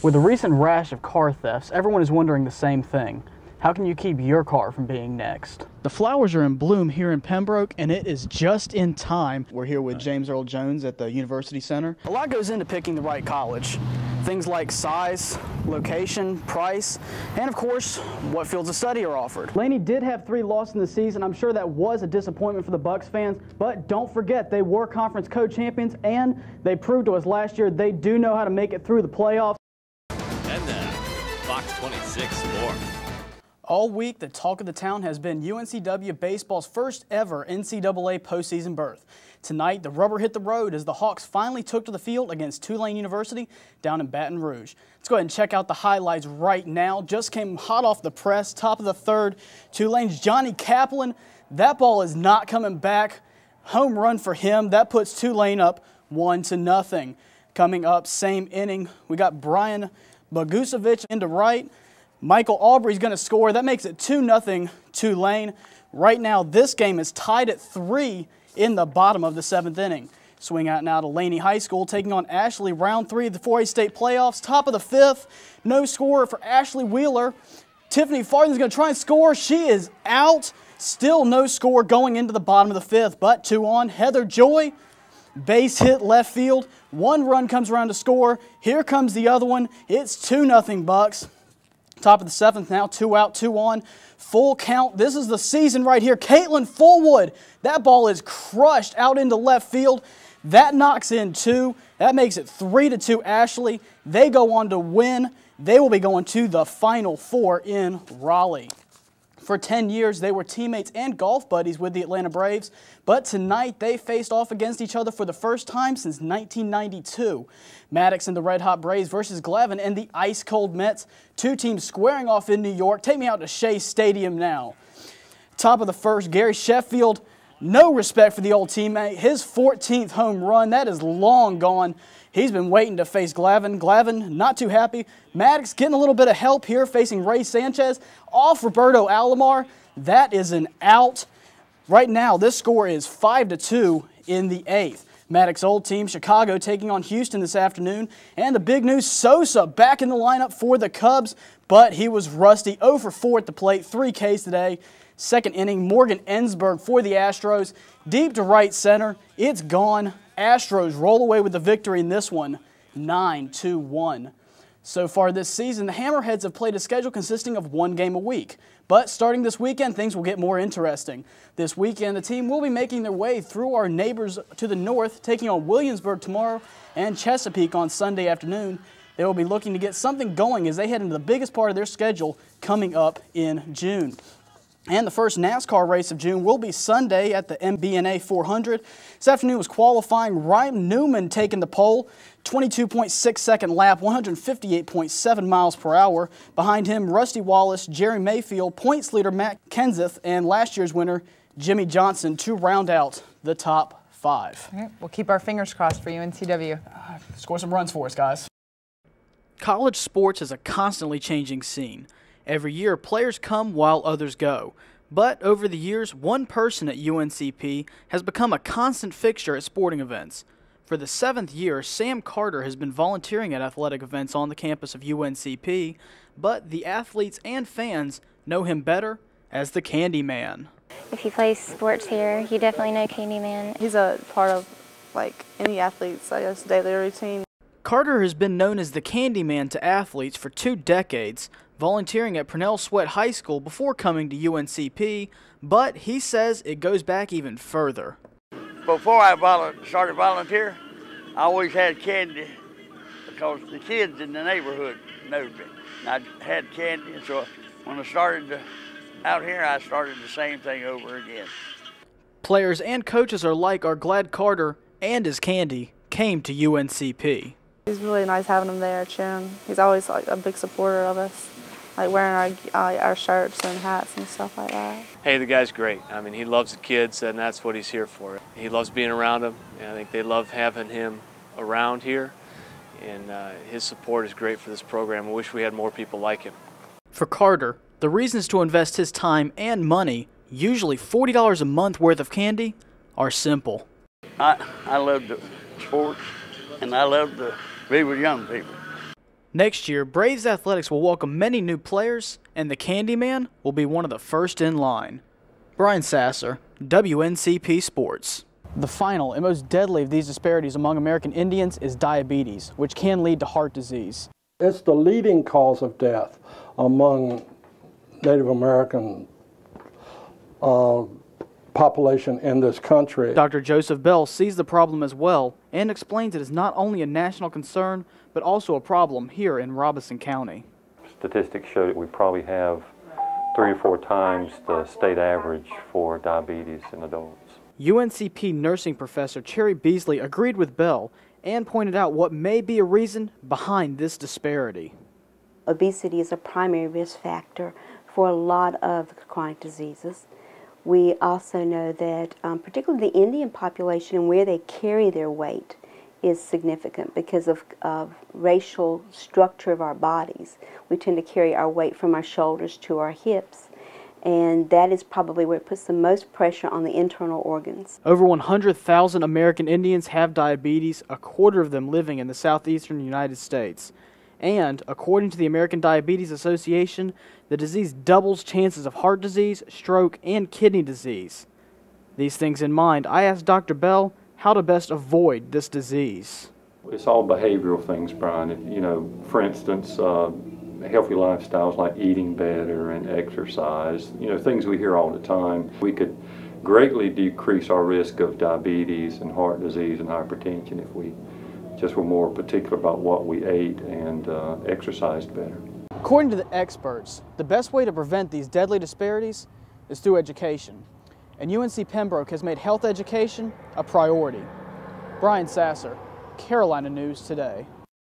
With the recent rash of car thefts, everyone is wondering the same thing. How can you keep your car from being next? The flowers are in bloom here in Pembroke, and it is just in time. We're here with James Earl Jones at the University Center. A lot goes into picking the right college. Things like size, location, price, and of course, what fields of study are offered. Laney did have 3 losses in the season. I'm sure that was a disappointment for the Bucks fans, but don't forget they were conference co-champions, and they proved to us last year they do know how to make it through the playoffs. And now, Fox 26 Sports. All week, the talk of the town has been UNCW baseball's first ever NCAA postseason berth. Tonight, the rubber hit the road as the Hawks finally took to the field against Tulane University down in Baton Rouge. Let's go ahead and check out the highlights right now. Just came hot off the press, top of the third. Tulane's Johnny Kaplan. That ball is not coming back. Home run for him. That puts Tulane up 1-0. Coming up, same inning, we got Brian Bogusevic into right. Michael Aubrey's going to score. That makes it 2-0 Tulane. Right now, this game is tied at 3 in the bottom of the 7th inning. Swing out now to Laney High School, taking on Ashley, round 3 of the 4A state playoffs. Top of the 5th, no score for Ashley Wheeler. Tiffany Farthing's going to try and score. She is out. Still no score going into the bottom of the 5th, but 2 on. Heather Joy, base hit left field. 1 run comes around to score. Here comes the other one. It's 2-0 Bucks. Top of the 7th now, 2 out, 2 on. Full count. This is the season right here. Caitlin Fullwood. That ball is crushed out into left field. That knocks in 2. That makes it 3-2 Ashley. They go on to win. They will be going to the Final Four in Raleigh. For 10 years, they were teammates and golf buddies with the Atlanta Braves, but tonight they faced off against each other for the first time since 1992. Maddox and the Red Hot Braves versus Glavin and the Ice Cold Mets. 2 teams squaring off in New York. Take me out to Shea Stadium now. Top of the first, Gary Sheffield. No respect for the old teammate. His 14th home run, that is long gone. He's been waiting to face Glavin. Glavin, not too happy. Maddox getting a little bit of help here, facing Ray Sanchez. Off Roberto Alomar. That is an out. Right now, this score is 5-2 in the 8th. Maddox old team, Chicago, taking on Houston this afternoon. And the big news, Sosa back in the lineup for the Cubs, but he was rusty. 0 for 4 at the plate, 3 Ks today. Second inning, Morgan Ensberg for the Astros. Deep to right center. It's gone. Astros roll away with the victory in this one, 9-1. So far this season, the Hammerheads have played a schedule consisting of 1 game a week. But starting this weekend, things will get more interesting. This weekend, the team will be making their way through our neighbors to the north, taking on Williamsburg tomorrow and Chesapeake on Sunday afternoon. They will be looking to get something going as they head into the biggest part of their schedule coming up in June. And the first NASCAR race of June will be Sunday at the MBNA 400. This afternoon was qualifying. Ryan Newman taking the pole, 22.6 second lap, 158.7 miles per hour. Behind him, Rusty Wallace, Jerry Mayfield, points leader Matt Kenseth, and last year's winner, Jimmy Johnson, to round out the top 5. All right, we'll keep our fingers crossed for UNCW. Score some runs for us, guys. College sports is a constantly changing scene. Every year, players come while others go. But over the years, one person at UNCP has become a constant fixture at sporting events. For the 7th year, Sam Carter has been volunteering at athletic events on the campus of UNCP, but the athletes and fans know him better as the Candyman. If you play sports here, you definitely know Candyman. He's a part of, like, any athlete's, I guess, daily routine. Carter has been known as the Candyman to athletes for 2 decades, volunteering at Purnell Sweat High School before coming to UNCP, but he says it goes back even further. Before I started volunteer, I always had candy because the kids in the neighborhood knew me. I had candy, and so when I started out here, I started the same thing over again. Players and coaches alike are glad Carter and his candy came to UNCP. It's really nice having him there, cheering. He's always like a big supporter of us, like wearing our shirts and hats and stuff like that. Hey, the guy's great. I mean, he loves the kids, and that's what he's here for. He loves being around them, and I think they love having him around here, and his support is great for this program. I wish we had more people like him. For Carter, the reasons to invest his time and money, usually $40 a month worth of candy, are simple. I love the sports, and I love to be with young people. Next year, Braves Athletics will welcome many new players, and the Candyman will be one of the first in line. Brian Sasser, WNCP Sports. The final and most deadly of these disparities among American Indians is diabetes, which can lead to heart disease. It's the leading cause of death among Native American population in this country. Dr. Joseph Bell sees the problem as well and explains it is not only a national concern, but also a problem here in Robeson County. Statistics show that we probably have 3 or 4 times the state average for diabetes in adults. UNCP nursing professor Cherry Beasley agreed with Bell and pointed out what may be a reason behind this disparity. Obesity is a primary risk factor for a lot of chronic diseases. We also know that particularly the Indian population and where they carry their weight is significant because of racial structure of our bodies. We tend to carry our weight from our shoulders to our hips, and that is probably where it puts the most pressure on the internal organs. Over 100,000 American Indians have diabetes, a quarter of them living in the southeastern United States. And, according to the American Diabetes Association, the disease doubles chances of heart disease, stroke, and kidney disease. These things in mind, I asked Dr. Bell how to best avoid this disease. It's all behavioral things, Brian. You know, for instance, healthy lifestyles like eating better and exercise, you know, things we hear all the time. We could greatly decrease our risk of diabetes and heart disease and hypertension if we just were more particular about what we ate and exercised better. According to the experts, the best way to prevent these deadly disparities is through education. And UNC Pembroke has made health education a priority. Brian Sasser, Carolina News Today.